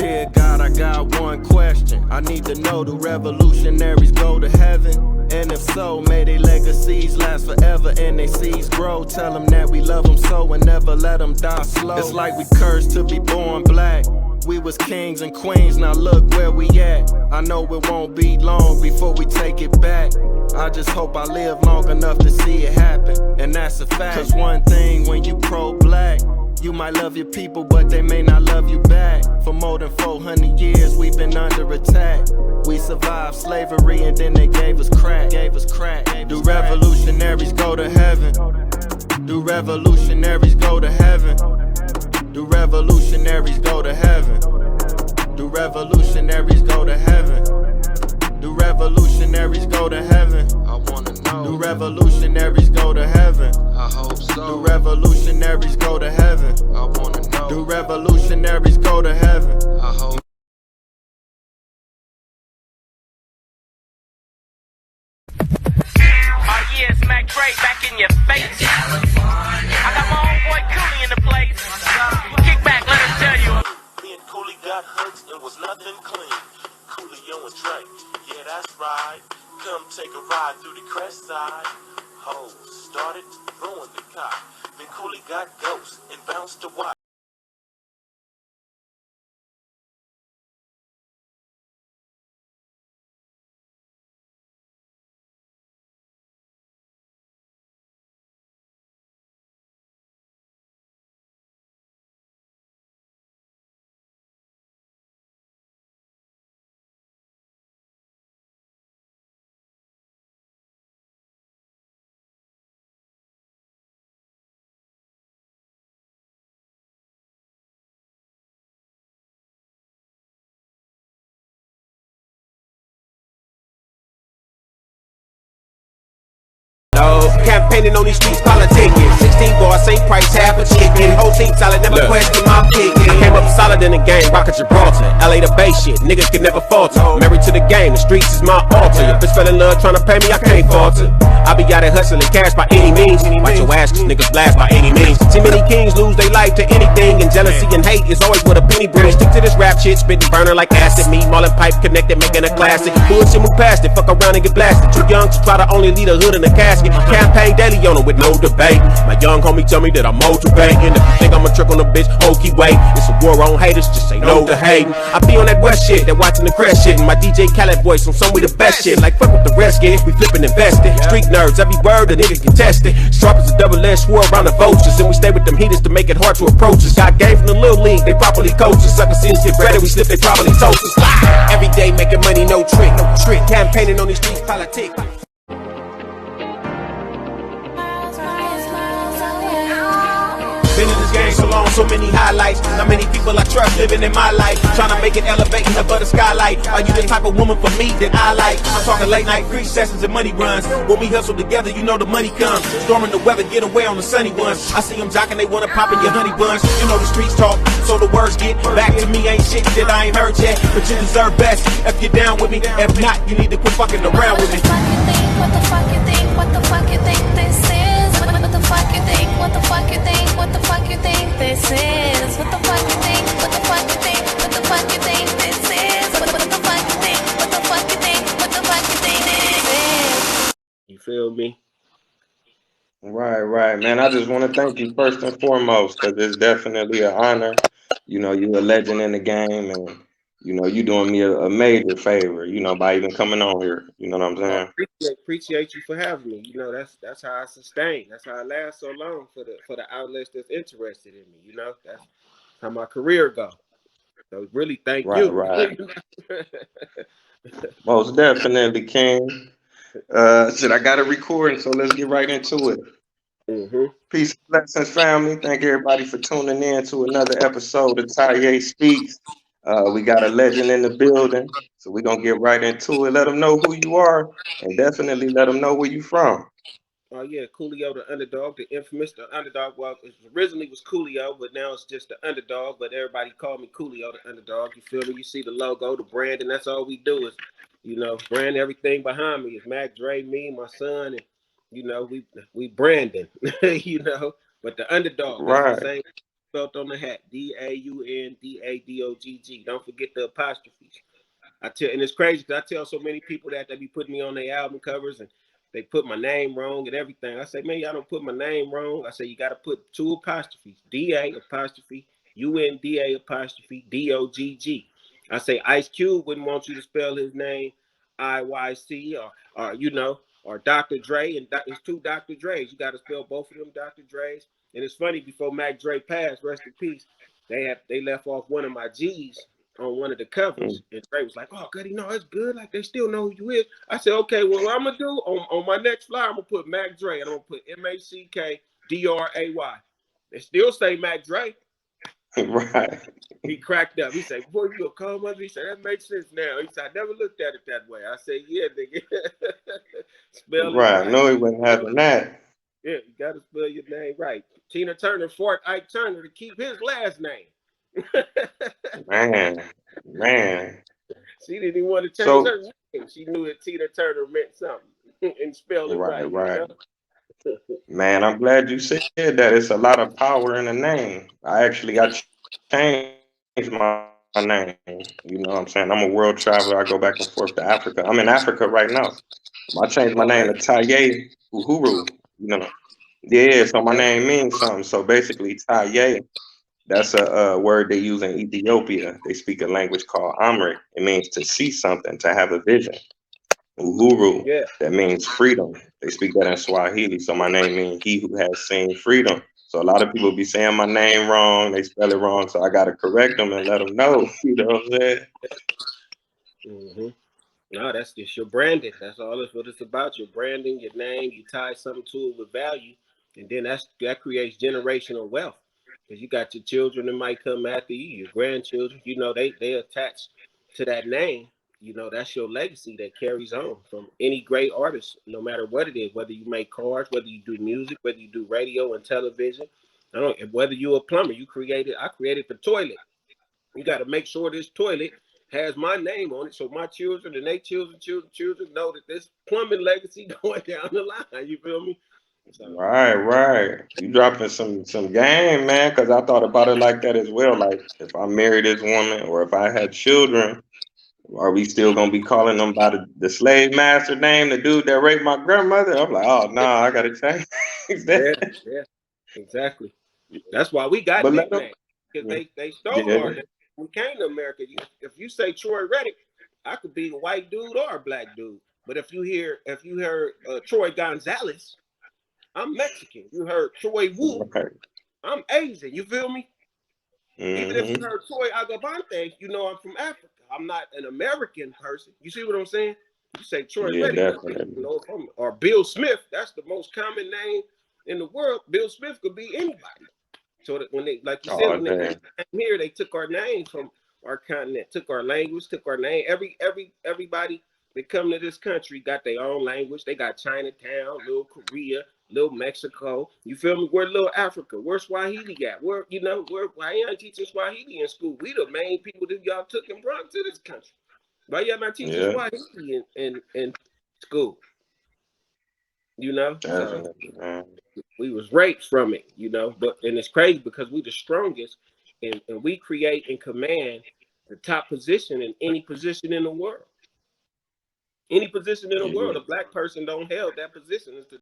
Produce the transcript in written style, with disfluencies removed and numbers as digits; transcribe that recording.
Dear God, I got one question. I need to know, do revolutionaries go to heaven? And if so, may their legacies last forever and their seeds grow. Tell them that we love them so and never let them die slow. It's like we cursed to be born black. We was kings and queens, now look where we at. I know it won't be long before we take it back. I just hope I live long enough to see it happen, and that's a fact. Cause one thing when you pro-black, you might love your people, but they may not love you back. For more than 400 years, we've been under attack. We survived slavery and then they gave us crack. Do revolutionaries go to heaven? Do revolutionaries go to heaven? Do revolutionaries go to heaven? Do revolutionaries go to heaven? Do revolutionaries go to heaven? I wanna know. Do revolutionaries go to heaven? I hope so. Do revolutionaries go to heaven? I wanna know. Do revolutionaries go to heaven? I hope. Oh yeah, it's Mac Dre back in your face. California. I got my homeboy Coolio in the place. Kick back, let him tell you. Me and Coolio got hooks and was nothing clean. Coolio and Dre, yeah that's right. Come take a ride through the crest side. Hoes started throwing the cop. Then Coolio got ghosts and bounced to watch. Campaigning on these streets, politicking. 16 bars, same price, half a chicken. Whole team solid, never question my picking. I came up solid in the game, rockin' Gibraltar. LA the Bay shit, niggas can never falter. Married to the game, the streets is my altar. Your bitch fell in love tryna pay me, I can't falter. I be out here hustling cash by any means. Watch your ass, cause niggas blast by any means. Too many kings lose their life to anything, and jealousy and hate is always what a penny brings. Stick to this rap shit, spitting burner like acid. Me, Marlon Pipe connected, making a classic. Bullshit, move past it, fuck around and get blasted. Too young to try to only lead a hood in a casket. Campaign daily on it with no debate. My young homie tell me that I'm motivating. If you think I'ma trick on a bitch, hokey wait. It's a war on haters, just say no to hating. I be on that West shit, that watching the crest shit. And my DJ Khaled voice on some of the best shit. Like fuck what the rest get, we flipping invested. Street nerds, every word a nigga can test it. Sharp as a double-edged sword around the vultures. And we stay with them heaters to make it hard to approach us. Got game from the little league, they properly coach us. Sucker see us get better, we slip, they probably toast us. Every day making money, no trick. Campaigning on these streets, politics. Been in this game so long, so many highlights. Not many people I trust living in my life. Tryna make it elevating above the skylight. Are you the type of woman for me that I like? I'm talking late night free sessions and money runs. When we hustle together, you know the money comes. Storming the weather, get away on the sunny ones. I see them jocking, they wanna pop in your honey buns. You know the streets talk, so the words get back to me. Ain't shit that I ain't heard yet, but you deserve best. If you're down with me, if not, you need to quit fucking around with me. What the fuck you think? What the fuck you think this is? What the fuck you think? What the fuck you think? What the fuck you think this is? What the fuck you think? What the fuck you think? What the fuck you think this is? What the fuck you think? What the fuck you think? What the fuck you think this is? You feel me? Right, man. I just want to thank you first and foremost, because it's definitely an honor. You know, you're a legend in the game, and you know, you doing me a major favor, you know, by even coming on here. You know what I'm saying? Appreciate you for having me. You know, that's how I sustain. That's how I last so long for the outlets that's interested in me. You know, that's how my career go. So really, thank you. Right. Most definitely, King. Shit, I got a recording, so let's get right into it. Peace and blessings, family. Thank everybody for tuning in to another episode of Taye Speaks. We got a legend in the building, so we're going to get right into it. Let them know who you are, and definitely let them know where you from. Oh, yeah, Coolio Da Unda Dogg, the infamous The Underdog. Well, it originally was Coolio, but now it's just The Underdog, but everybody call me Coolio Da Unda Dogg. You feel me? You see the logo, the brand, and that's all we do is, you know, brand everything behind me. It's Mac Dre, me, my son, and, you know, we branding, you know, but The Underdog, right. the same. spelled on the hat. DAUNDADOGG. Don't forget the apostrophes. And it's crazy because I tell so many people that they be putting me on their album covers and they put my name wrong and everything. I say, man, y'all don't put my name wrong. I say, you got to put 2 apostrophes, DA apostrophe, UNDA apostrophe, DOGG. I say, Ice Cube wouldn't want you to spell his name IYC or Dr. Dre, and it's 2 Dr. Dre's. You got to spell both of them Dr. Dre's. And it's funny, before Mac Dre passed, rest in peace, they left off one of my G's on one of the covers, and Dre was like, "Oh, Goody, no, it's good. Like, they still know who you is." I said, "Okay, well, what I'm gonna do on my next flyer, I'm gonna put Mac Dre, and I'm gonna put MACKDRAY. They still say Mac Dre." Right. He cracked up. He said, "Boy, you a cold mother?" He said, "That makes sense now." He said, "I never looked at it that way." I said, "Yeah, nigga." Spell it Right. right. No, he wasn't having that. Yeah, you gotta spell your name right. Tina Turner fought Ike Turner to keep his last name. Man. She didn't even want to change So her name. She knew that Tina Turner meant something and spelled it right. right. You know? Man, I'm glad you said that. It's a lot of power in the name. I changed my name. You know what I'm saying? I'm a world traveler. I go back and forth to Africa. I'm in Africa right now. I changed my name to Taye Uhuru. You know, yeah. So my name means something. So basically, Taye, that's a word they use in Ethiopia. They speak a language called Amrit. It means to see something, to have a vision. Uhuru, Yeah. that means freedom. They speak that in Swahili. So my name means he who has seen freedom. So a lot of people be saying my name wrong. They spell it wrong. So I got to correct them and let them know. You know what I'm saying? Mm-hmm. No, that's just your branding. That's all what it's about. Your branding, your name. You tie something to it with value, and then that creates generational wealth. Because you got your children that might come after you, your grandchildren. You know, they attach to that name. You know, that's your legacy that carries on from any great artist, no matter what it is. Whether you make cars, whether you do music, whether you do radio and television. Whether you're a plumber, I created the toilet. You got to make sure this toilet has my name on it, so my children and their children know that this plumbing legacy going down the line. You feel me? So, Right. You dropping some game, man. Because I thought about it like that as well. Like if I marry this woman or if I had children, are we still gonna be calling them by the slave master name, the dude that raped my grandmother? I'm like, oh no, I gotta change that. yeah, exactly. That's why we got But let them, nicknames, because they stole our yeah, name. We came to America. If you say Troy Reddick, I could be a white dude or a black dude. But if you heard Troy Gonzalez, I'm Mexican. You heard Troy Wu, right. I'm Asian. You feel me? Even if you Mm-hmm. heard Troy Agabante, you know I'm from Africa. I'm not an American person. You see what I'm saying? You say Troy Yeah, Reddick, definitely. or Bill Smith. That's the most common name in the world. Bill Smith could be anybody. So that when they, like you said, Oh when they damn. came here, they took our names from our continent, took our language, took our name. Everybody that come to this country got their own language. They got Chinatown, little Korea, little Mexico. You feel me? We're little Africa. Where's Swahili at? Why y'all teaching Swahili in school? We the main people that y'all took and brought to this country. Why y'all not teaching Yeah, Swahili in school? You know, so definitely, man. we was raped from it, and it's crazy because we the strongest, and we create and command the top position in any position in the world. Any position in the Yeah, world, a black person don't held that position. It's the